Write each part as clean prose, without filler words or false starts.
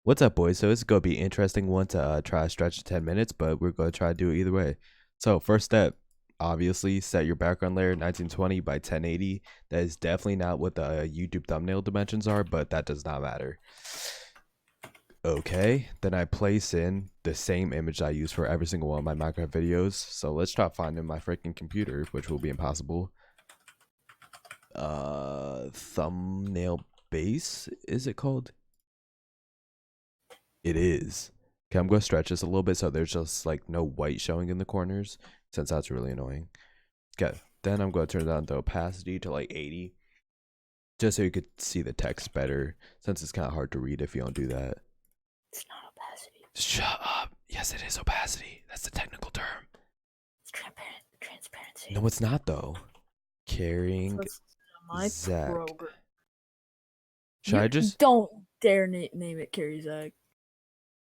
What's up, boys? So it's gonna be interesting one to try to stretch to 10 minutes, but we're gonna try to do it either way. So first step, obviously set your background layer 1920 by 1080. That is definitely not what the YouTube thumbnail dimensions are, but that does not matter. Okay, then I place in the same image I use for every single one of my Minecraft videos. So let's try finding my freaking computer, which will be impossible. Thumbnail base, is it called? It is. Okay, I'm going to stretch this a little bit so there's just like no white showing in the corners, since that's really annoying. Okay, then I'm going to turn down the opacity to like 80, just so you could see the text better, since it's kind of hard to read if you don't do that. It's not opacity. Shut up. Yes, it is opacity. That's the technical term. It's transparency. No, it's not though. Carrying My Zach. program. Should I just... Don't dare name it Carry Zach.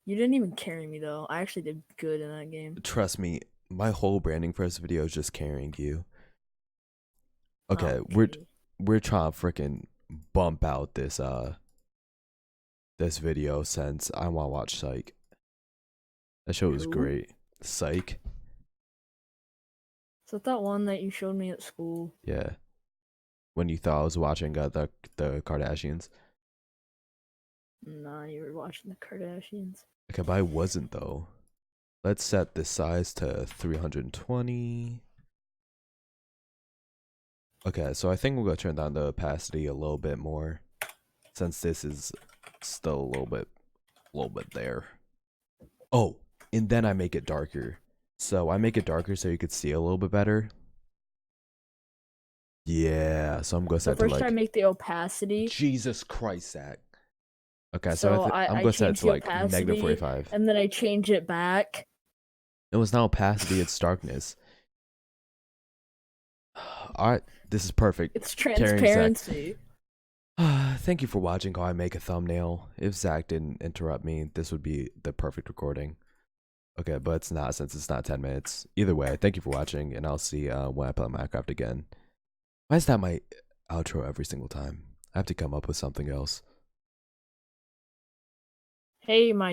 You didn't even carry me though. I actually did good in that game. Trust me, my whole branding for this video is just carrying you. Okay, we're trying to freaking bump out this video since I want to watch Psych. That show was great. Psych. Is that one that you showed me at school? Yeah. When you thought I was watching the Kardashians. Nah, you were watching the Kardashians. Okay, but I wasn't though. Let's set the size to 320. Okay, so I think we're gonna turn down the opacity a little bit more, since this is still a little bit there. Oh, and then I make it darker. So I make it darker so you could see a little bit better. Yeah, so I'm gonna set first to like... I make the opacity. Jesus Christ, Zach. Okay, so I'm gonna set it to like -45. And then I change it back. It was not opacity, it's darkness. Alright, this is perfect. It's transparency. Thank you for watching while I make a thumbnail. If Zach didn't interrupt me, this would be the perfect recording. Okay, but it's not, since it's not 10 minutes. Either way, thank you for watching, and I'll see when I play Minecraft again. Why is that my outro every single time? I have to come up with something else. Hey, my